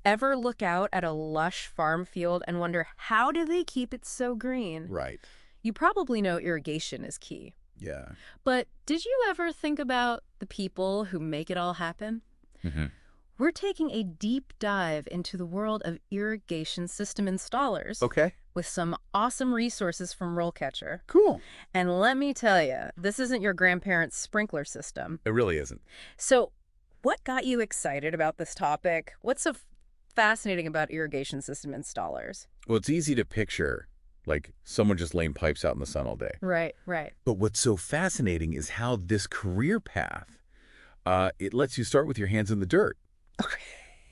Ever look out at a lush farm field and wonder, how do they keep it so green? Right. You probably know irrigation is key. Yeah. But did you ever think about the people who make it all happen? Hmm. We're taking a deep dive into the world of irrigation system installers Okay. with some awesome resources from RoleCatcher. Cool. And let me tell you, this isn't your grandparents' sprinkler system. It really isn't. So what got you excited about this topic? What's so fascinating about irrigation system installers? Well, it's easy to picture, like, someone just laying pipes out in the sun all day. Right, right. But what's so fascinating is how this career path, it lets you start with your hands in the dirt.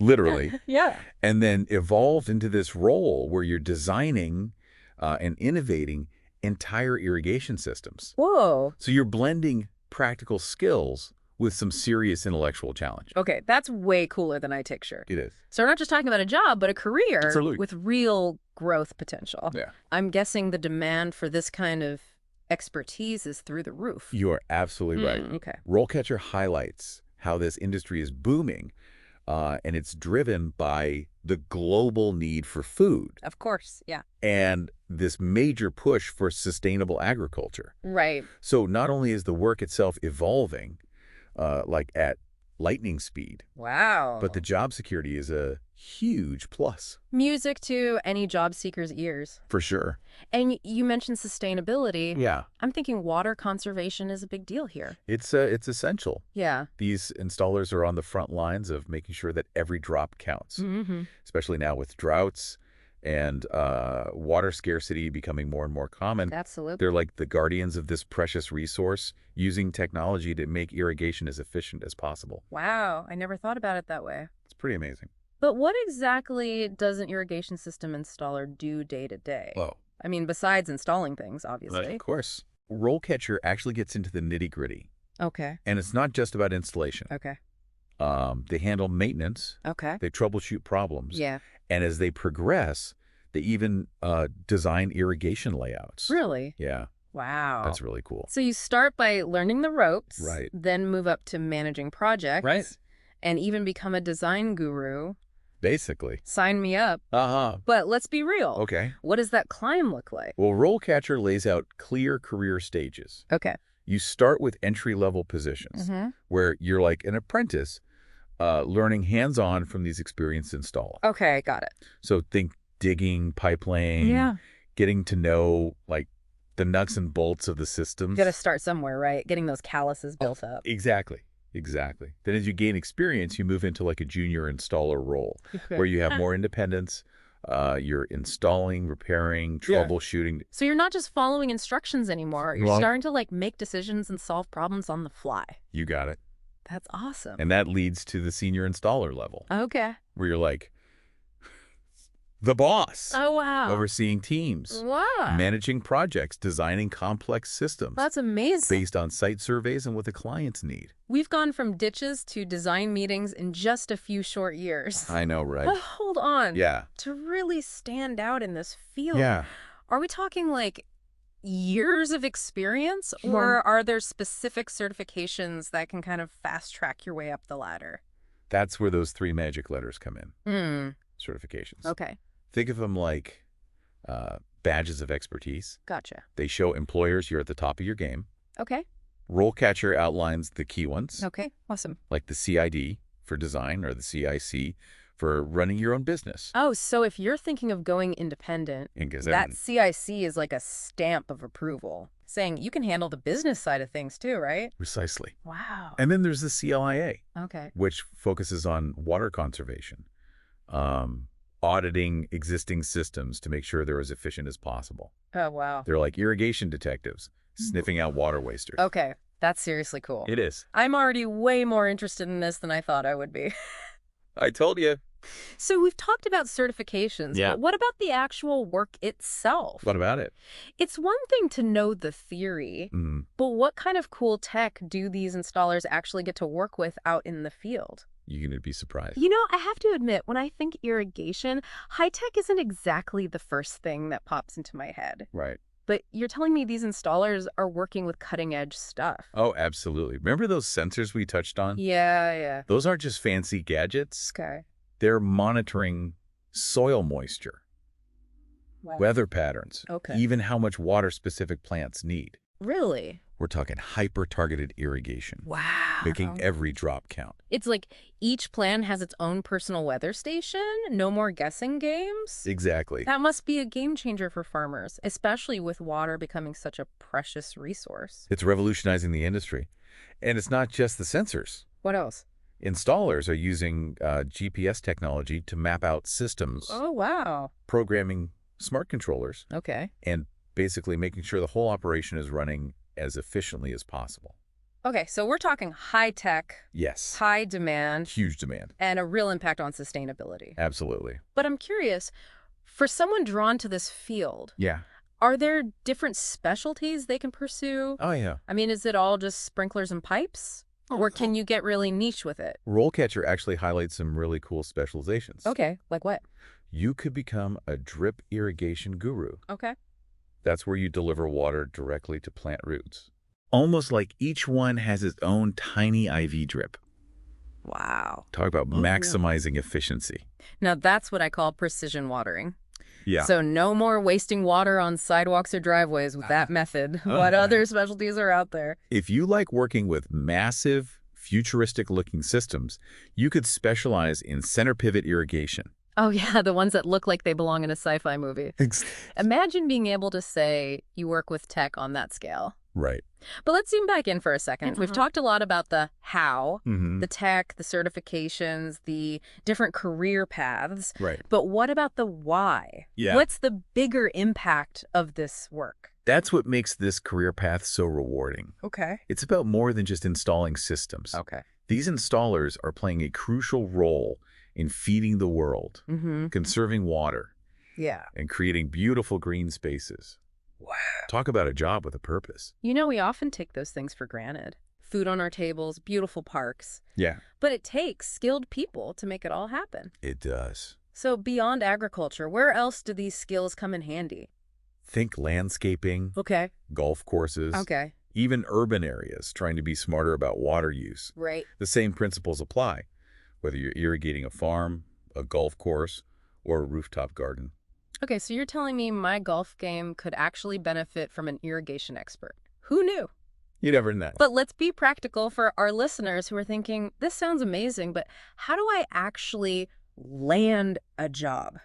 Literally. Yeah. And then evolve into this role where you're designing and innovating entire irrigation systems. Whoa. So you're blending practical skills with some serious intellectual challenge. Okay, that's way cooler than I pictured. It is. So we're not just talking about a job, but a career Absolutely. with real growth potential. Yeah. I'm guessing the demand for this kind of expertise is through the roof. You are absolutely right. Okay. RoleCatcher highlights how this industry is booming, and it's driven by the global need for food Of course, yeah. and this major push for sustainable agriculture. Right. So not only is the work itself evolving, like at lightning speed, Wow. but the job security is a huge plus. Music to any job seeker's ears. For sure. And you mentioned sustainability. Yeah. I'm thinking water conservation is a big deal here. It's essential. Yeah. These installers are on the front lines of making sure that every drop counts, Mm-hmm. especially now with droughts and water scarcity becoming more and more common. Absolutely. They're like the guardians of this precious resource, using technology to make irrigation as efficient as possible. Wow. I never thought about it that way. It's pretty amazing. But what exactly does an irrigation system installer do day to day? Well, I mean, besides installing things, obviously. of course. RoleCatcher actually gets into the nitty-gritty. Okay. And it's not just about installation. Okay. They handle maintenance. Okay. They troubleshoot problems. Yeah. And as they progress, they even design irrigation layouts. Really? Yeah, Wow. that's really cool. So you start by learning the ropes. Right. Then move up to managing projects. Right. And even become a design guru. Basically. Sign me up. Uh-huh. But let's be real. Okay. What does that climb look like? Well, RoleCatcher lays out clear career stages. Okay. You start with entry-level positions, Mm-hmm. where you're like an apprentice, learning hands-on from these experienced installers. Okay, got it. So think digging, pipe laying, getting to know, like, the nuts and bolts of the systems. You got to start somewhere, right? Getting those calluses built up. Exactly. Exactly. Then as you gain experience, you move into like a junior installer role where you have more independence. You're installing, repairing, troubleshooting. So you're not just following instructions anymore. You're Well- starting to like make decisions and solve problems on the fly. You got it. That's awesome. And that leads to the senior installer level Okay. where you're like the boss, Oh, wow. overseeing teams, Wow. managing projects, designing complex systems That's amazing. based on site surveys and what the clients need. We've gone from ditches to design meetings in just a few short years. I know, right? But hold on. Yeah. To really stand out in this field, Yeah. are we talking like years of experience, or are there specific certifications that can kind of fast track your way up the ladder? That's where those three magic letters come in. Hmm. Certifications. Okay. Think of them like badges of expertise. Gotcha. They show employers you're at the top of your game. Okay. RoleCatcher outlines the key ones, Okay. Awesome. like the CID for design or the CIC for running your own business. Oh, so if you're thinking of going independent, Because that CIC is like a stamp of approval, saying you can handle the business side of things too, right? Precisely. Wow. And then there's the CLIA, Okay. which focuses on water conservation, auditing existing systems to make sure they're as efficient as possible. Oh, wow. They're like irrigation detectives sniffing out water wasters. Okay. That's seriously cool. It is. I'm already way more interested in this than I thought I would be. I told you. So we've talked about certifications, Yeah. but what about the actual work itself? What about it? It's one thing to know the theory, Mm. but what kind of cool tech do these installers actually get to work with out in the field? You're going to be surprised. You know, I have to admit, when I think irrigation, high tech isn't exactly the first thing that pops into my head. Right. But you're telling me these installers are working with cutting edge stuff. Oh, absolutely. Remember those sensors we touched on? Yeah. Those aren't just fancy gadgets. Okay. They're monitoring soil moisture, Wow. weather patterns, Okay. even how much water specific plants need. Really? We're talking hyper-targeted irrigation, Wow. making every drop count. It's like each plan has its own personal weather station? No more guessing games? Exactly. That must be a game changer for farmers, especially with water becoming such a precious resource. It's revolutionizing the industry. And it's not just the sensors. What else? Installers are using GPS technology to map out systems, Oh, wow. programming smart controllers, Okay. and basically making sure the whole operation is running as efficiently as possible. Okay, so we're talking high tech, Yes. high demand, Huge demand. and a real impact on sustainability. Absolutely. But I'm curious, for someone drawn to this field, Yeah. are there different specialties they can pursue? Oh, yeah. I mean, is it all just sprinklers and pipes? Or can you get really niche with it? RoleCatcher actually highlights some really cool specializations. Okay, like what? You could become a drip irrigation guru. Okay. That's where you deliver water directly to plant roots. Almost like each one has its own tiny IV drip. Wow. Talk about maximizing efficiency. Now that's what I call precision watering. Yeah. So no more wasting water on sidewalks or driveways with that method. What other specialties are out there? If you like working with massive, futuristic-looking systems, you could specialize in center pivot irrigation. Oh yeah, the ones that look like they belong in a sci-fi movie. Imagine being able to say you work with tech on that scale. Right. But let's zoom back in for a second. We've talked a lot about the how, the tech, the certifications, the different career paths. Right. But what about the why? Yeah. What's the bigger impact of this work? That's what makes this career path so rewarding. Okay. It's about more than just installing systems. Okay. These installers are playing a crucial role in feeding the world, conserving water, Yeah. and creating beautiful green spaces. Wow. Talk about a job with a purpose. You know, we often take those things for granted. Food on our tables, beautiful parks. Yeah. But it takes skilled people to make it all happen. It does. So beyond agriculture, where else do these skills come in handy? Think landscaping, Okay. golf courses, Okay. even urban areas trying to be smarter about water use. Right. The same principles apply, whether you're irrigating a farm, a golf course, or a rooftop garden. Okay, so you're telling me my golf game could actually benefit from an irrigation expert. Who knew? You never know. But let's be practical for our listeners who are thinking, this sounds amazing, but how do I actually land a job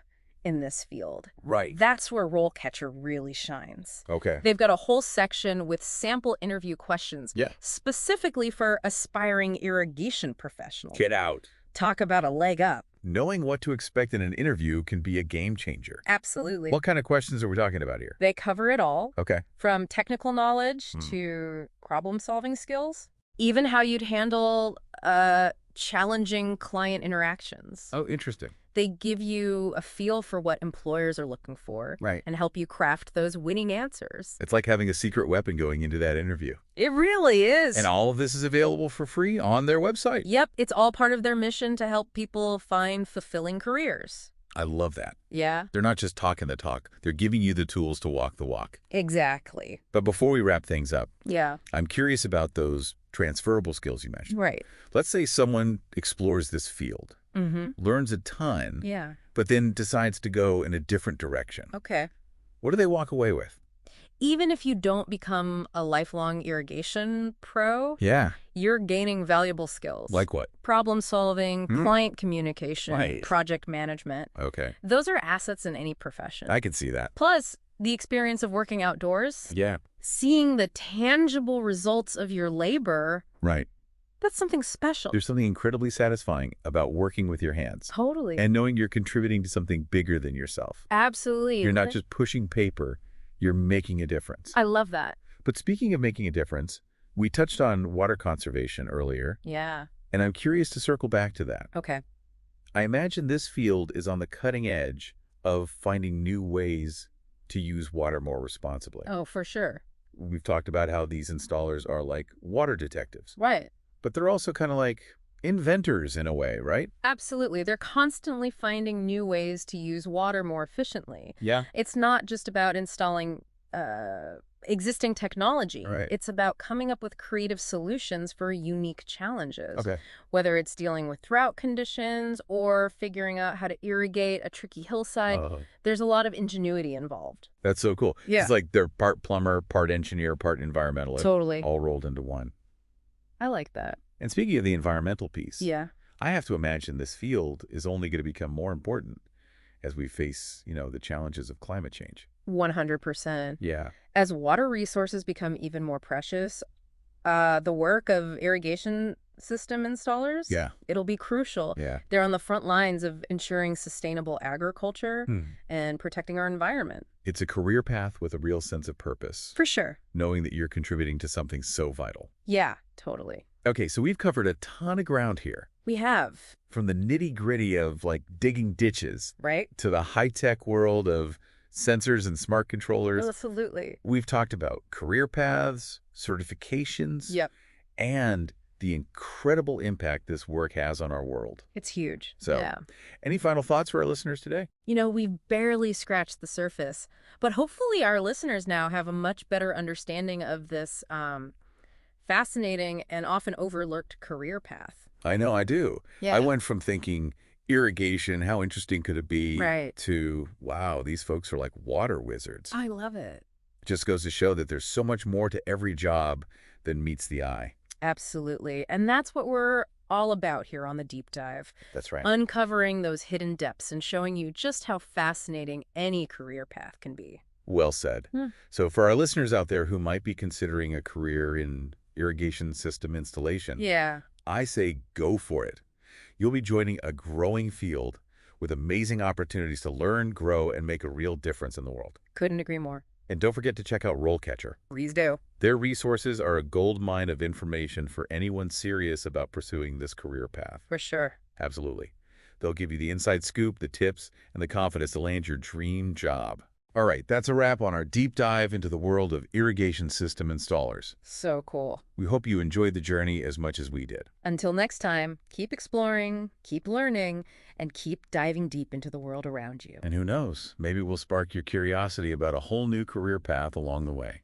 in this field? Right. That's where RoleCatcher really shines. Okay. They've got a whole section with sample interview questions Yeah. specifically for aspiring irrigation professionals. Get out. Talk about a leg up. Knowing what to expect in an interview can be a game changer. Absolutely. What kind of questions are we talking about here? They cover it all. Okay. From technical knowledge to problem-solving skills, even how you'd handle challenging client interactions. Oh, interesting. They give you a feel for what employers are looking for Right. and help you craft those winning answers. It's like having a secret weapon going into that interview. It really is. And all of this is available for free on their website. Yep, it's all part of their mission to help people find fulfilling careers. I love that. Yeah, They're not just talking the talk. They're giving you the tools to walk the walk. exactly. But before we wrap things up, Yeah, I'm curious about those transferable skills you mentioned. right. Let's say someone explores this field, learns a ton, Yeah, but then decides to go in a different direction. okay. What do they walk away with? Even if you don't become a lifelong irrigation pro, Yeah. you're gaining valuable skills. Like what? Problem solving, client communication, Right. project management. Okay. Those are assets in any profession. I can see that. Plus, the experience of working outdoors, Yeah. seeing the tangible results of your labor, Right. that's something special. There's something incredibly satisfying about working with your hands Totally. and knowing you're contributing to something bigger than yourself. Absolutely. You're not just pushing paper, you're making a difference. I love that. But speaking of making a difference, we touched on water conservation earlier, Yeah. and I'm curious to circle back to that. Okay. I imagine this field is on the cutting edge of finding new ways to use water more responsibly. Oh, for sure. We've talked about how these installers are like water detectives, Right. but they're also kind of like inventors in a way, right? Absolutely. They're constantly finding new ways to use water more efficiently. Yeah. It's not just about installing existing technology. Right. It's about coming up with creative solutions for unique challenges, Okay. whether it's dealing with drought conditions or figuring out how to irrigate a tricky hillside. Oh, There's a lot of ingenuity involved. that's so cool. Yeah. It's like they're part plumber, part engineer, part environmentalist, Totally. all rolled into one. I like that. And speaking of the environmental piece, Yeah. I have to imagine this field is only going to become more important as we face, the challenges of climate change. 100%. Yeah. As water resources become even more precious, the work of irrigation system installers, Yeah. it'll be crucial. Yeah. They're on the front lines of ensuring sustainable agriculture Hmm. and protecting our environment. It's a career path with a real sense of purpose, For sure. knowing that you're contributing to something so vital. Yeah, totally. Okay, so we've covered a ton of ground here. We have, From the nitty-gritty of, digging ditches right? to the high-tech world of sensors and smart controllers. Absolutely. We've talked about career paths, certifications, Yep. and the incredible impact this work has on our world. It's huge. So, Yeah. any final thoughts for our listeners today? We've barely scratched the surface, but hopefully our listeners now have a much better understanding of this fascinating and often overlooked career path. I know I do. Yeah. I went from thinking irrigation, how interesting could it be, Right. to, wow, these folks are like water wizards. I love it. Just goes to show that there's so much more to every job than meets the eye. Absolutely. And that's what we're all about here on the Deep Dive. That's right. Uncovering those hidden depths and showing you just how fascinating any career path can be. Well said. Hmm. So for our listeners out there who might be considering a career in irrigation system installation, Yeah. I say go for it. You'll be joining a growing field with amazing opportunities to learn, grow, and make a real difference in the world. Couldn't agree more. And don't forget to check out RoleCatcher. Please do. Their resources are a gold mine of information for anyone serious about pursuing this career path. For sure. Absolutely. They'll give you the inside scoop, the tips, and the confidence to land your dream job. All right, that's a wrap on our deep dive into the world of irrigation system installers. So cool. We hope you enjoyed the journey as much as we did. Until next time, keep exploring, keep learning, and keep diving deep into the world around you. And who knows, maybe we'll spark your curiosity about a whole new career path along the way.